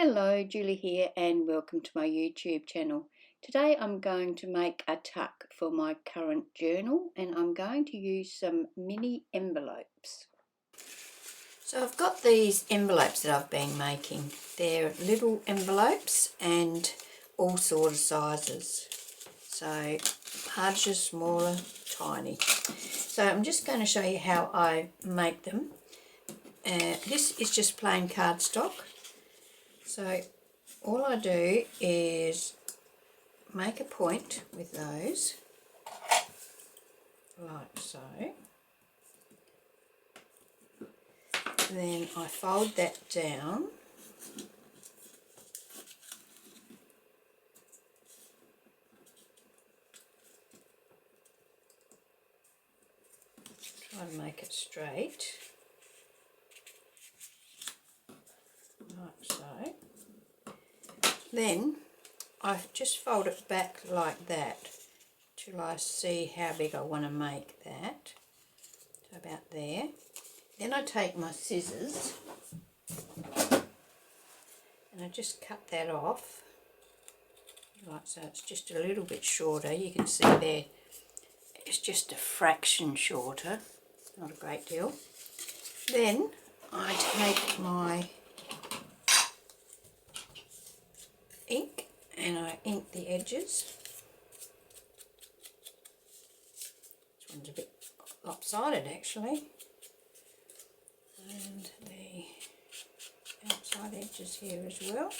Hello, Julie here and welcome to my YouTube channel. Today I'm going to make a tuck for my current journal and I'm going to use some mini envelopes. So I've got these envelopes that I've been making. They're little envelopes and all sort of sizes. So larger, smaller, tiny. So I'm just going to show you how I make them. This is just plain cardstock. So all I do is make a point with those, like so. Then I fold that down. Try and make it straight, like so. Then I just fold it back like that till I see how big I want to make that. So about there. Then I take my scissors and I just cut that off like so. It's just a little bit shorter. You can see there it's just a fraction shorter, not a great deal. Then I take my ink and I ink the edges. This one's a bit lopsided actually, and the outside edges here as well.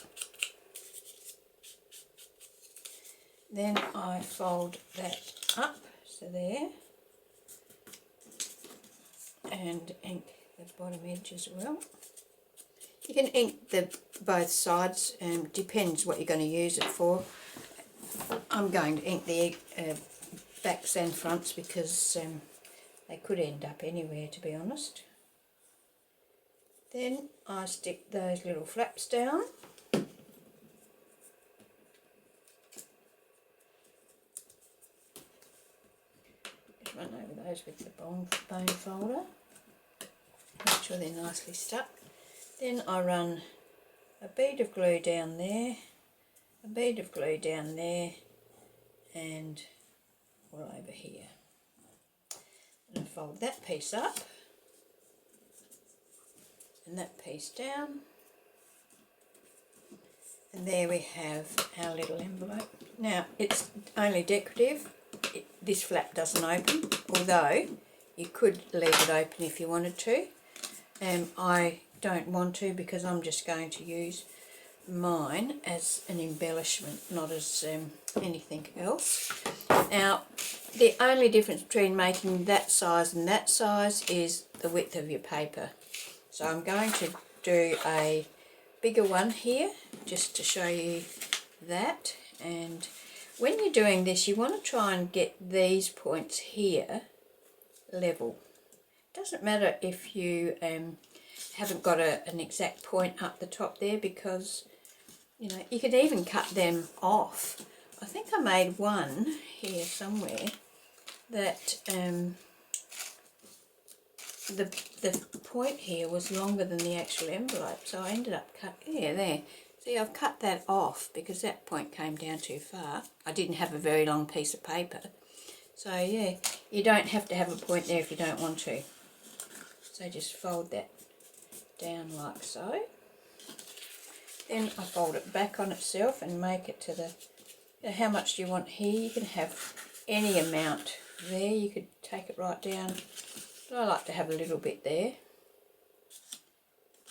Then I fold that up, so there, and ink the bottom edge as well. You can ink both sides, depends what you're going to use it for. I'm going to ink the backs and fronts because they could end up anywhere, to be honest. Then I stick those little flaps down. Just run over those with the bone folder. Make sure they're nicely stuck. Then I run a bead of glue down there, a bead of glue down there, and all over here. And I fold that piece up and that piece down, and there we have our little envelope. Now it's only decorative. This flap doesn't open, although you could leave it open if you wanted to. I don't want to because I'm just going to use mine as an embellishment, not as anything else. Now the only difference between making that size and that size is the width of your paper. So I'm going to do a bigger one here just to show you that. And when you're doing this, you want to try and get these points here level. It doesn't matter if you haven't got an exact point up the top there, because you know you could even cut them off. I think I made one here somewhere that the point here was longer than the actual envelope, so I ended up there. See, I've cut that off because that point came down too far. I didn't have a very long piece of paper, so yeah, you don't have to have a point there if you don't want to. So just fold that down like so. Then I fold it back on itself and make it to the, you know, how much do you want here? You can have any amount there. You could take it right down, but I like to have a little bit there,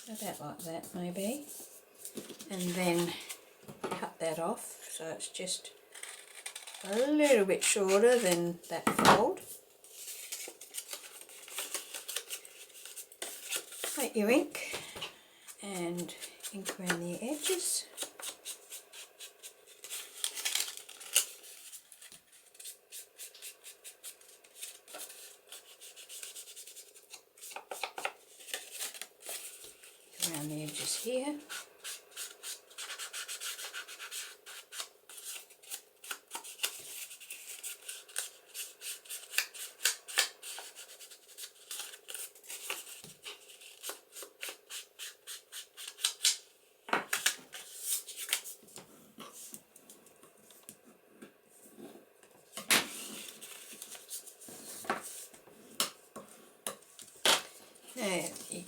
about like that maybe, and then cut that off so it's just a little bit shorter than that fold. Take your ink and ink around the edges. Around the edges here.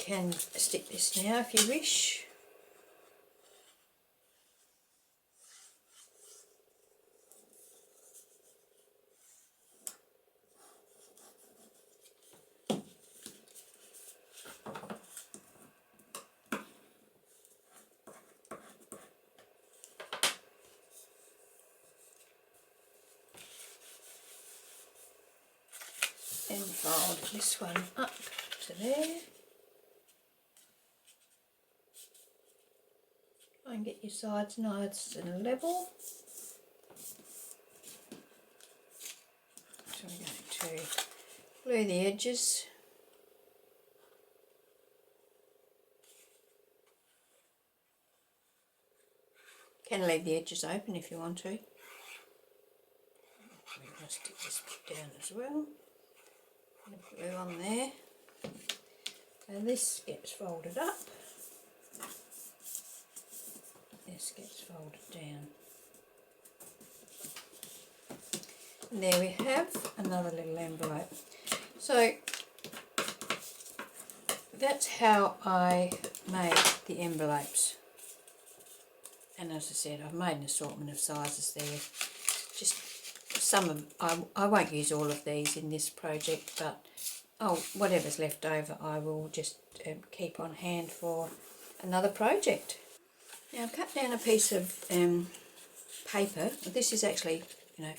can stick this now if you wish. And fold this one up to there. Try and get your sides nice and level. So we're going to glue the edges. Can leave the edges open if you want to. We're going to stick this bit down as well. Glue on there. And this gets folded up. This gets folded down. And there we have another little envelope. So that's how I made the envelopes. And as I said, I've made an assortment of sizes there. Just some of, I won't use all of these in this project, but whatever's left over I will just keep on hand for another project. Now I've cut down a piece of paper. This is actually,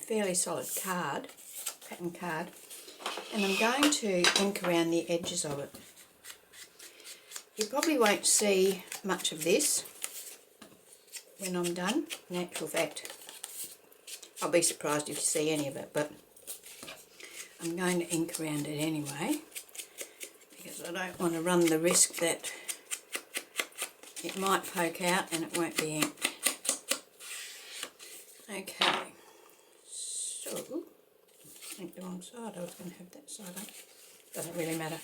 fairly solid card, pattern card, and I'm going to ink around the edges of it. You probably won't see much of this when I'm done. In actual fact, I'll be surprised if you see any of it, but I'm going to ink around it anyway because I don't want to run the risk that it might poke out and it won't be inked. Okay, so I think the wrong side. I was going to have that side up. Doesn't really matter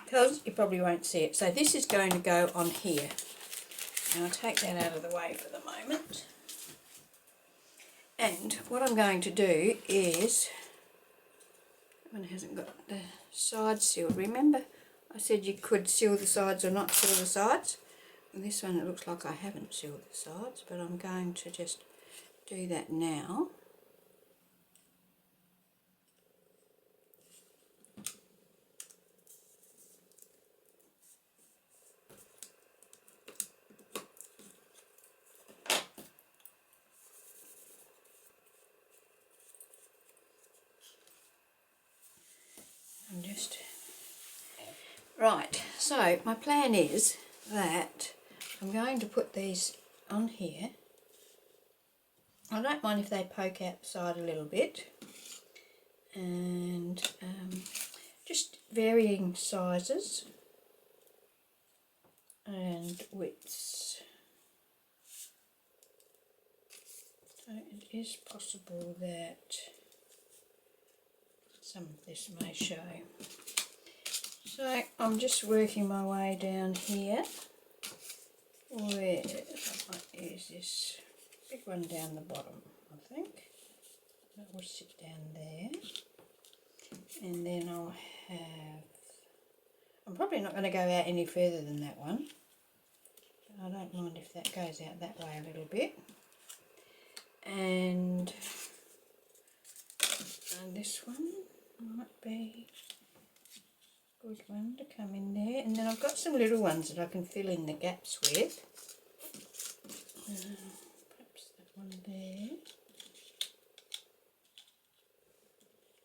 because you probably won't see it. So this is going to go on here. And I'll take that out of the way for the moment. And what I'm going to do is, that one hasn't got the sides sealed. Remember I said you could seal the sides or not seal the sides? And this one it looks like I haven't sealed the sides, but I'm going to just do that now. Right, so my plan is that I'm going to put these on here. I don't mind if they poke out the side a little bit, and just varying sizes and widths. So it is possible that some of this may show. So I'm just working my way down here. Where I might use this big one down the bottom, I think. That will sit down there. And then I'll have, I'm probably not going to go out any further than that one. I don't mind if that goes out that way a little bit. And this one might be a good one to come in there. And then I've got some little ones that I can fill in the gaps with. Perhaps that one there.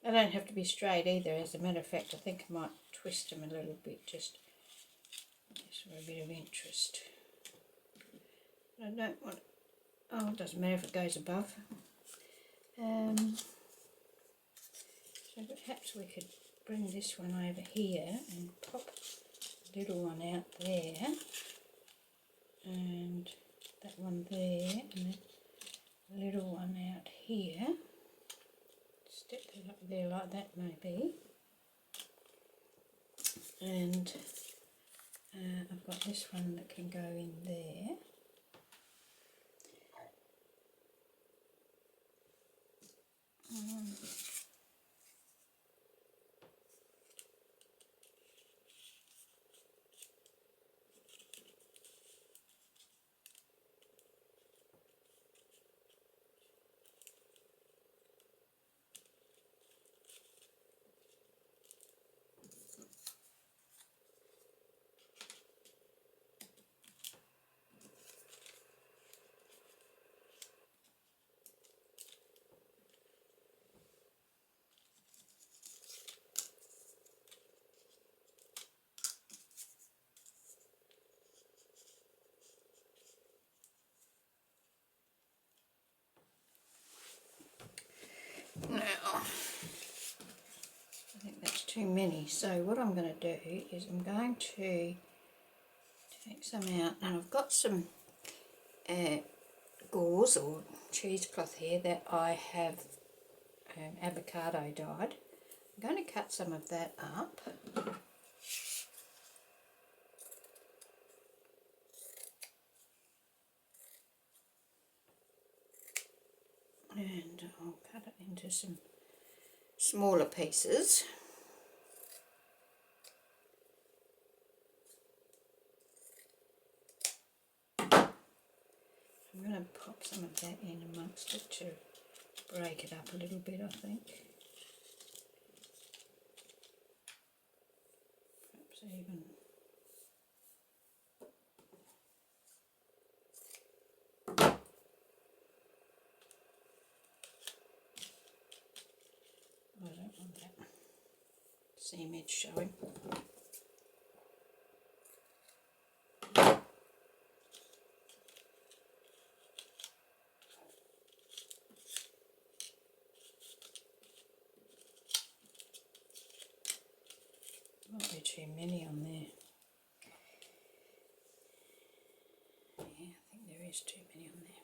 They don't have to be straight either. As a matter of fact, I think I might twist them a little bit just for a bit of interest. But I don't want, oh, it doesn't matter if it goes above. So perhaps we could bring this one over here and pop the little one out there, and that one there, and the little one out here. Step that up there like that maybe. And I've got this one that can go in there. too many. So what I'm going to do is I'm going to take some out, and I've got some gauze or cheesecloth here that I have avocado dyed. I'm going to cut some of that up. And I'll cut it into some smaller pieces. I'm going to pop some of that in amongst it to break it up a little bit, I think. Perhaps even I don't want that seam edge showing. Might be too many on there. Yeah, I think there is too many on there.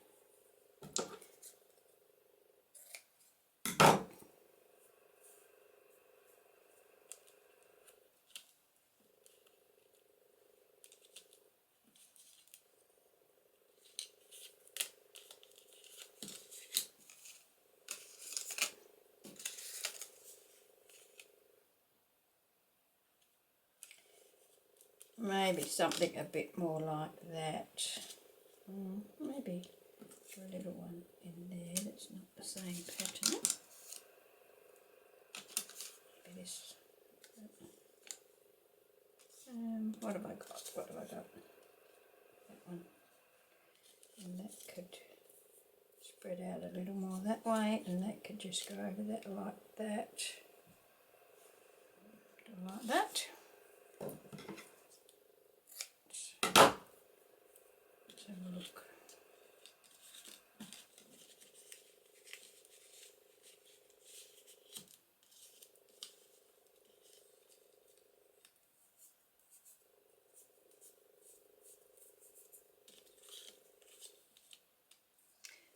Maybe something a bit more like that. Maybe a little one in there that's not the same pattern. Maybe this. What have I got? What have I got? That one. And that could spread out a little more that way, and that could just go over that like that. Like that. Let's have a look.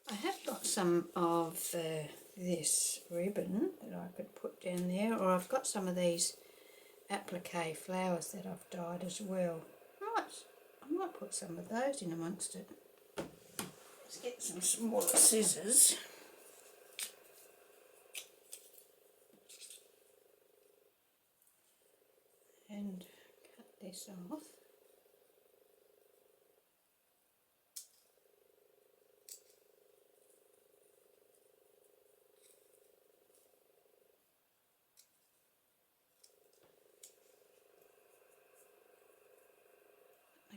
I have got some of this ribbon that I could put down there, or I've got some of these applique flowers that I've dyed as well. I might put some of those in amongst it. Let's get some smaller scissors. And cut this off.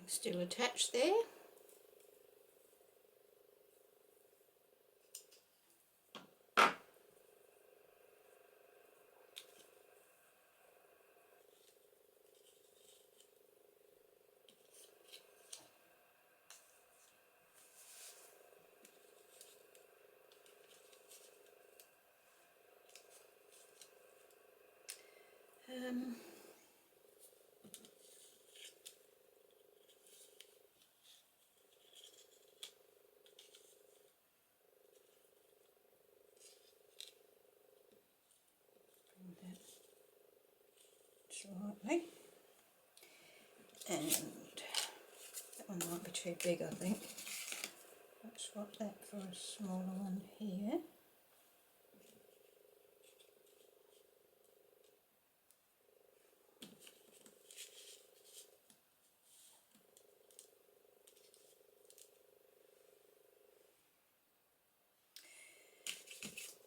Still attached there. Slightly, and that one might be too big, I think. Let's swap that for a smaller one here.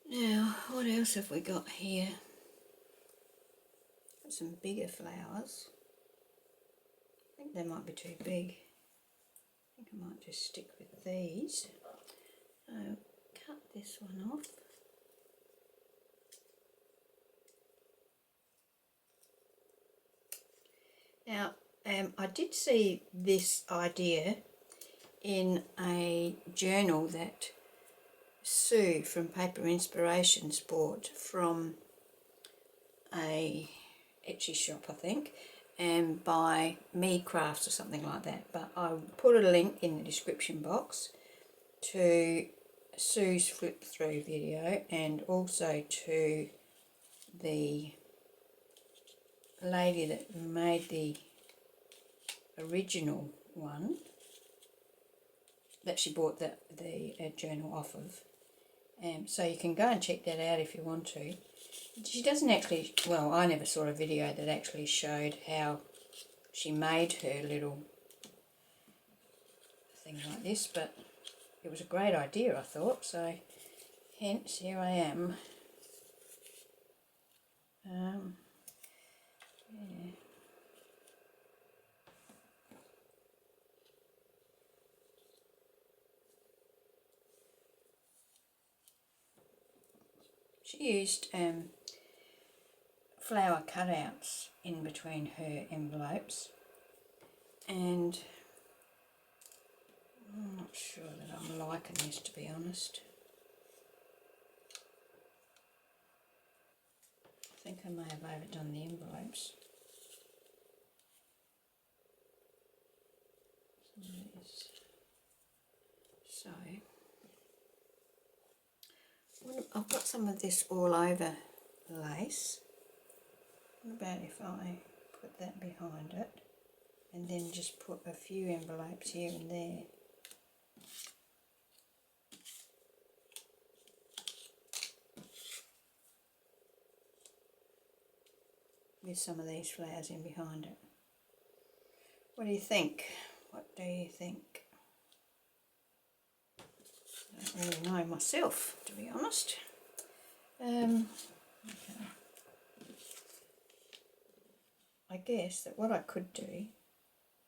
Now, what else have we got here? Got some bigger flowers. I think they might be too big. I think I might just stick with these. So, cut this one off. Now, I did see this idea in a journal that Sue from Paper Inspirations bought from a Etsy shop, I think, and buy Me Crafts or something like that. But I'll put a link in the description box to Sue's flip through video and also to the lady that made the original one that she bought the journal off of. So you can go and check that out if you want to. She doesn't actually, well, I never saw a video that actually showed how she made her little thing like this, but it was a great idea, I thought, so hence here I am. Yeah. She used flower cutouts in between her envelopes, and I'm not sure that I'm liking this, to be honest. I think I may have overdone the envelopes. So I've got some of this all over lace. What about if I put that behind it and then just put a few envelopes here and there? With some of these flowers in behind it. What do you think? What do you think? I don't really know myself, to be honest. Okay. I guess that what I could do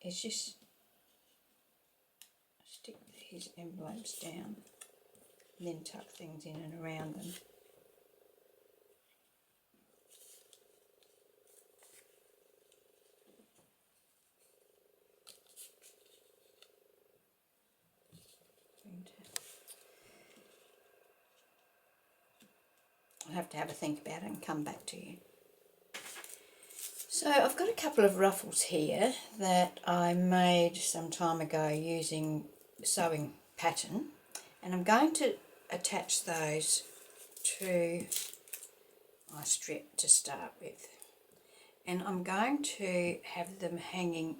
is just stick these envelopes down and then tuck things in and around them. I'll have to have a think about it and come back to you. So I've got a couple of ruffles here that I made some time ago using sewing pattern, and I'm going to attach those to my strip to start with, and I'm going to have them hanging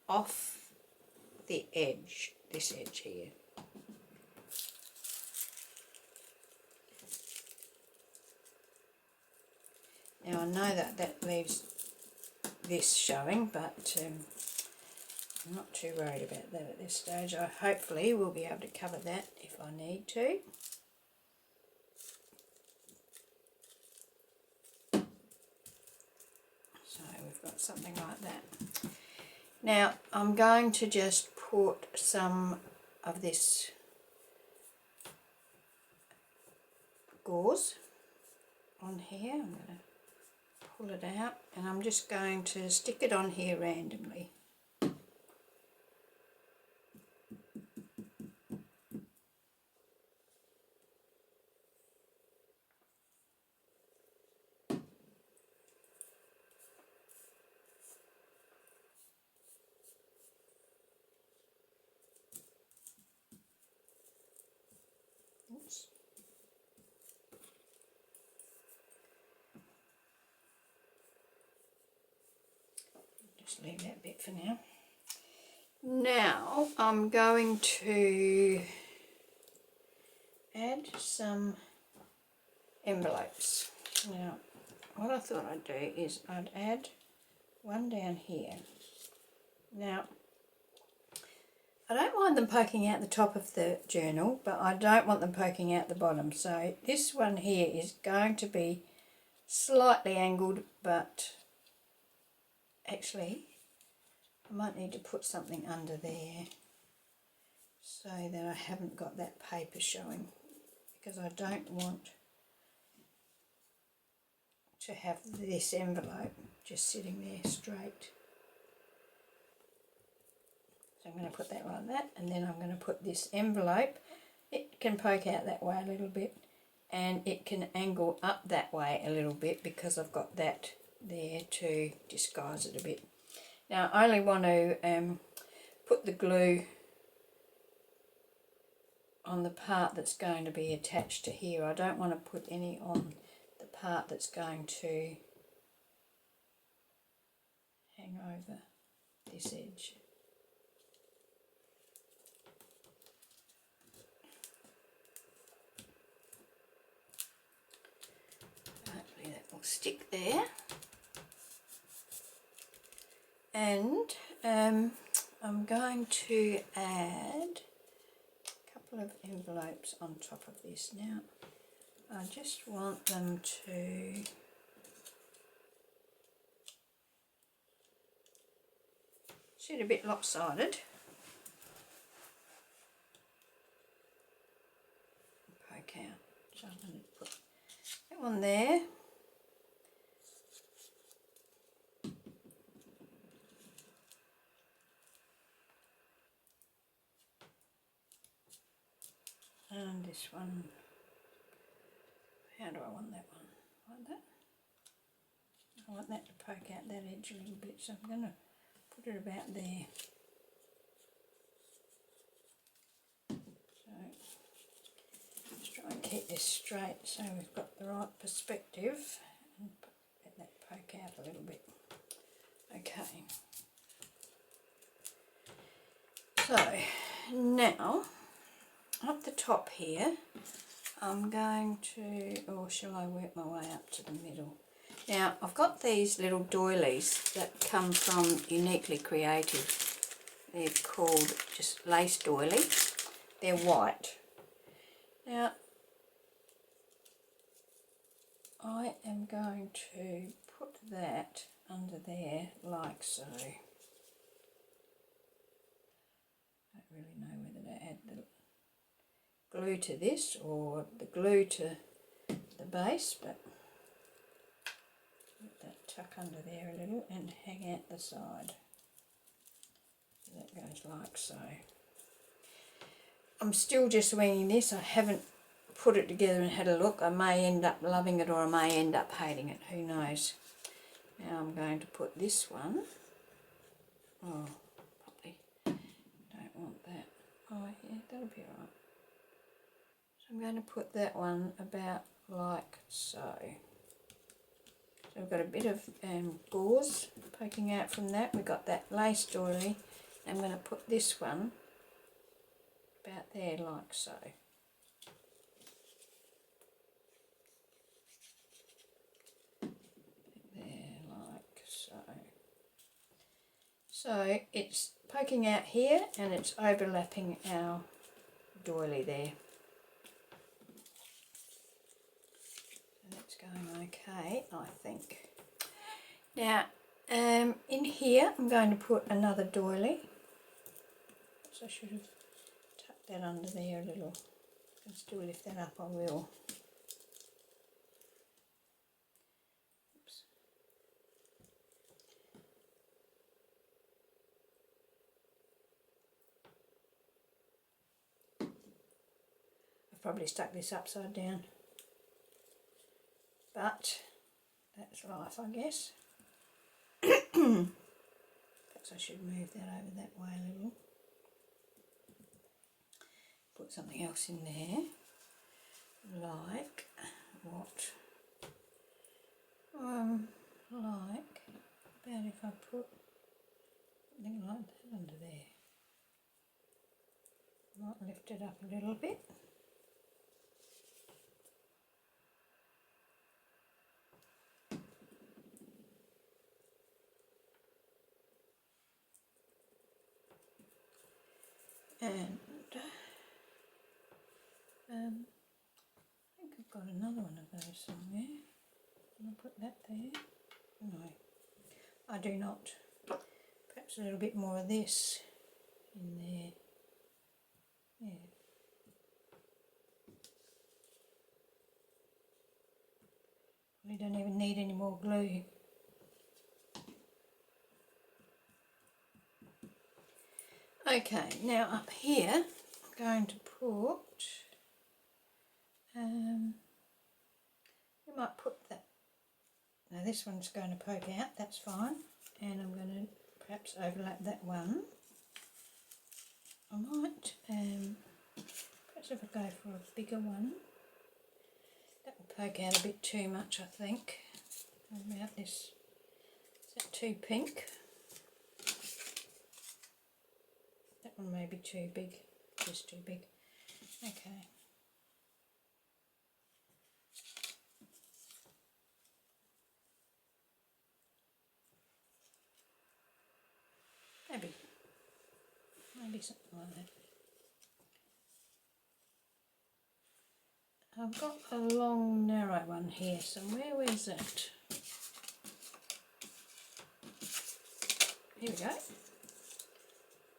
off the edge, this edge here. Now I know that leaves this showing, but I'm not too worried about that at this stage. I hopefully will be able to cover that if I need to. So we've got something like that. Now I'm going to just put some of this gauze on here. I'm going to pull it out and I'm just going to stick it on here randomly. Oops. Just leave that bit for now. Now I'm going to add some envelopes. Now what I thought I'd do is I'd add one down here. Now I don't mind them poking out the top of the journal, but I don't want them poking out the bottom. So this one here is going to be slightly angled, but actually I might need to put something under there so that I haven't got that paper showing, because I don't want to have this envelope just sitting there straight. So I'm going to put that like that, and then I'm going to put this envelope. It can poke out that way a little bit, and it can angle up that way a little bit because I've got that there to disguise it a bit. Now I only want to put the glue on the part that's going to be attached to here. I don't want to put any on the part that's going to hang over this edge. Hopefully that will stick there. And I'm going to add a couple of envelopes on top of this. Now I just want them to sit a bit lopsided. Poke out. So I'm going to put that one there. And this one, how do I want that one? Like that? I want that to poke out that edge a little bit, so I'm going to put it about there. So let's try and keep this straight so we've got the right perspective, and let that poke out a little bit. Okay. So now up the top here, I'm going to, or shall I work my way up to the middle? Now, I've got these little doilies that come from Uniquely Creative. They're called just lace doily. They're white. Now, I am going to put that under there like so. I don't really know whether to add the glue to this or the glue to the base, but let that tuck under there a little and hang out the side. So that goes like so. I'm still just winging this. I haven't put it together and had a look. I may end up loving it or I may end up hating it, who knows. Now I'm going to put this one, oh probably don't want that, oh yeah, that'll be alright. So I'm going to put that one about like so. So we've got a bit of gauze poking out from that. We've got that lace doily. I'm going to put this one about there like so. There like so. So it's poking out here and it's overlapping our doily there. That's going okay, I think. Now, in here I'm going to put another doily. So I should have tucked that under there a little. I can still lift that up, I will. Oops. I've probably stuck this upside down. But that's life, I guess. Perhaps I should move that over that way a little. Put something else in there, like what? Like about if I put something like that under there. Might lift it up a little bit. And I think I've got another one of those somewhere. Can I put that there? No, I do not. Perhaps a little bit more of this in there. Yeah. We don't even need any more glue. Okay, now up here I'm going to put, you might put that, Now this one's going to poke out, that's fine, and I'm going to perhaps overlap that one. I might, perhaps if I go for a bigger one, that will poke out a bit too much, I think. What about this? Is that too pink? That one may be too big, just too big. Okay. Maybe something like that. I've got a long narrow one here somewhere. Where's that? Here we go.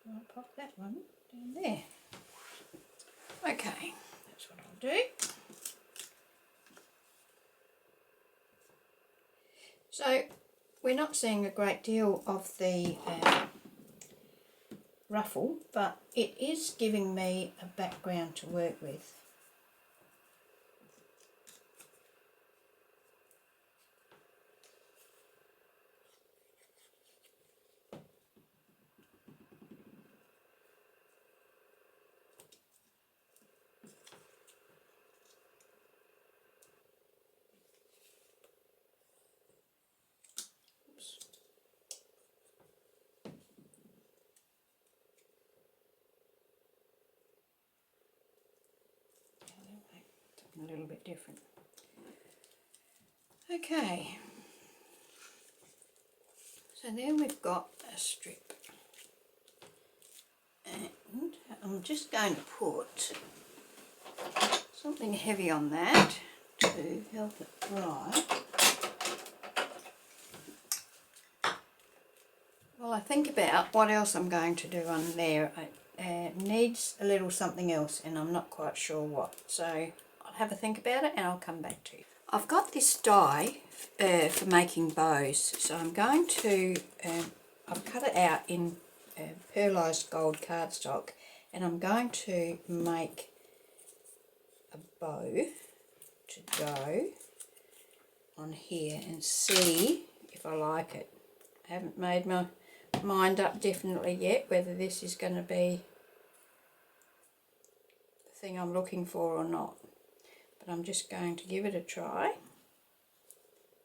I'll pop that one down there. Okay, that's what I'll do. So we're not seeing a great deal of the ruffle, but it is giving me a background to work with. A little bit different. Okay, so then we've got a strip, and I'm just going to put something heavy on that to help it dry. Well, I think about what else I'm going to do on there. It needs a little something else and I'm not quite sure what, so have a think about it and I'll come back to you. I've got this die for making bows, so I'm going to, I've cut it out in pearlised gold cardstock, and I'm going to make a bow to go on here and see if I like it. I haven't made my mind up definitely yet whether this is going to be the thing I'm looking for or not. But I'm just going to give it a try.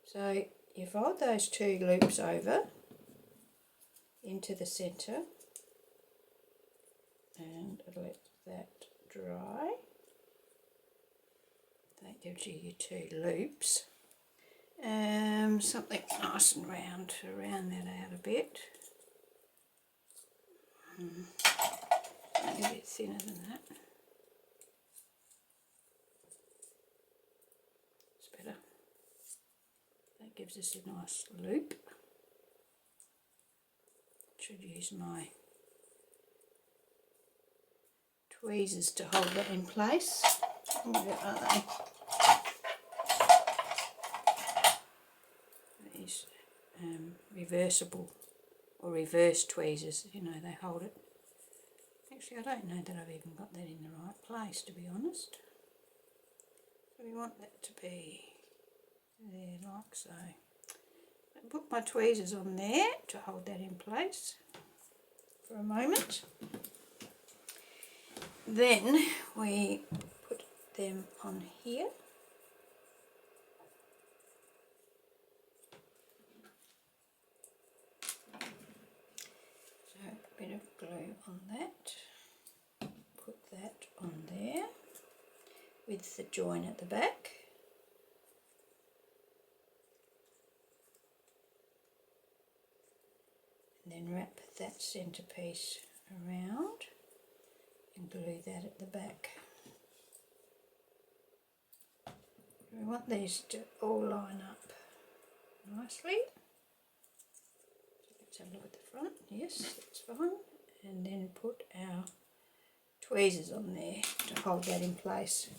So you fold those two loops over into the centre and let that dry. That gives you your two loops. Something nice and round to round that out a bit. Maybe a bit thinner than that. That gives us a nice loop. Should use my tweezers to hold that in place. Where are they? These reversible or reverse tweezers, you know, they hold it. Actually, I don't know that I've even got that in the right place, to be honest. So we want that to be there, like so. I put my tweezers on there to hold that in place for a moment. Then we put them on here. So a bit of glue on that. Put that on there with the join at the back. And then wrap that centrepiece around and glue that at the back. We want these to all line up nicely. Let's have a look at the front. Yes, that's fine. And then put our tweezers on there to hold that in place.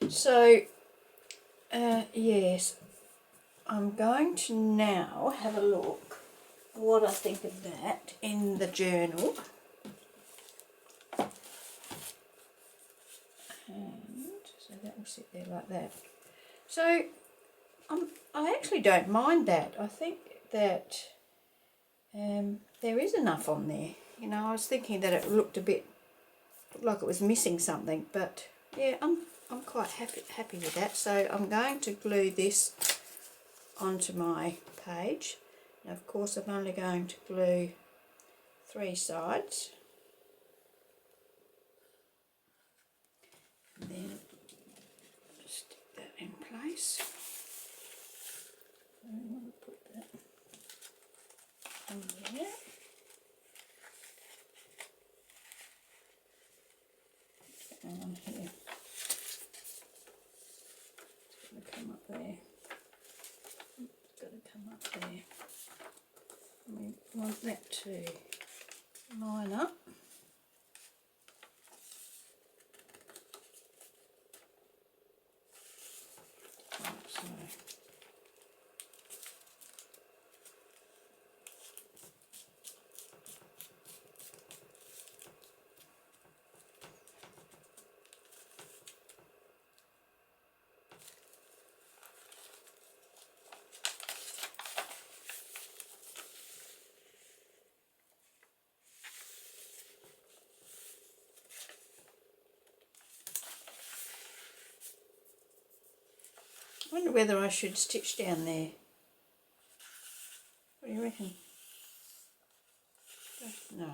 So, yes, I'm going to now have a look what I think of that in the journal. And so that will sit there like that. So I actually don't mind that. I think that there is enough on there. You know, I was thinking that it looked a bit like it was missing something, but yeah, I'm quite happy with that. So I'm going to glue this onto my page. Now, of course, I'm only going to glue 3 sides, and then stick that in place. I want to put that on there. On here. It's going to come up there. It's got to come up there. We want that to line up. Like so. I wonder whether I should stitch down there. What do you reckon? No.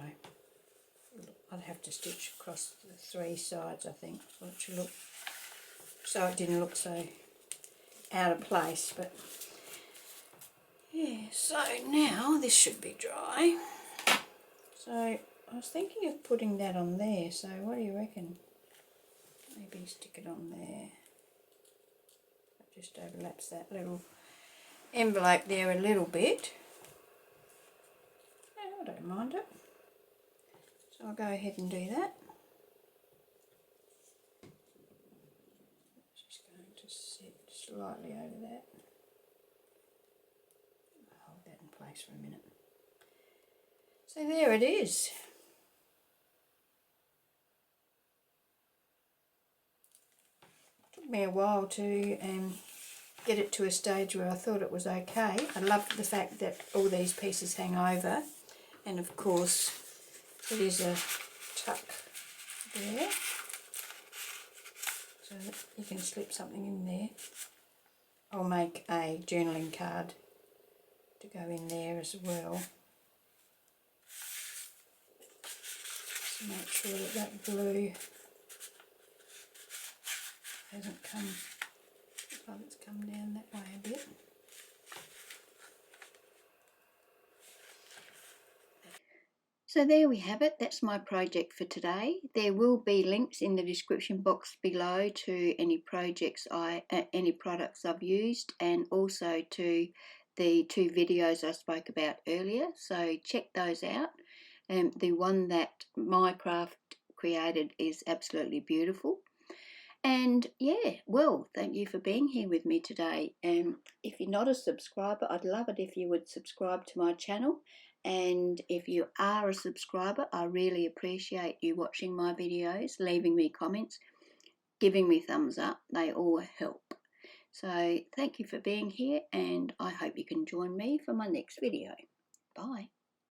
I'd have to stitch across the 3 sides, I think, for it to look, so it didn't look so out of place. But yeah, so now this should be dry. So I was thinking of putting that on there, so what do you reckon? Maybe stick it on there. That just overlaps that little envelope there a little bit. Yeah, I don't mind it. So I'll go ahead and do that. Just going to sit slightly over that. I'll hold that in place for a minute. So there it is. Took me a while to get it to a stage where I thought it was okay. I love the fact that all these pieces hang over, and of course it is a tuck there, so that you can slip something in there. I'll make a journaling card to go in there as well. So make sure that that glue hasn't come, looks like it's come down that way a bit. So there we have it. That's my project for today. There will be links in the description box below to any projects any products I've used, and also to the 2 videos I spoke about earlier. So check those out. The one that my craft created is absolutely beautiful. And yeah, well, thank you for being here with me today. If you're not a subscriber, I'd love it if you would subscribe to my channel. And if you are a subscriber, I really appreciate you watching my videos, leaving me comments, giving me thumbs up. They all help. So thank you for being here, and I hope you can join me for my next video. Bye.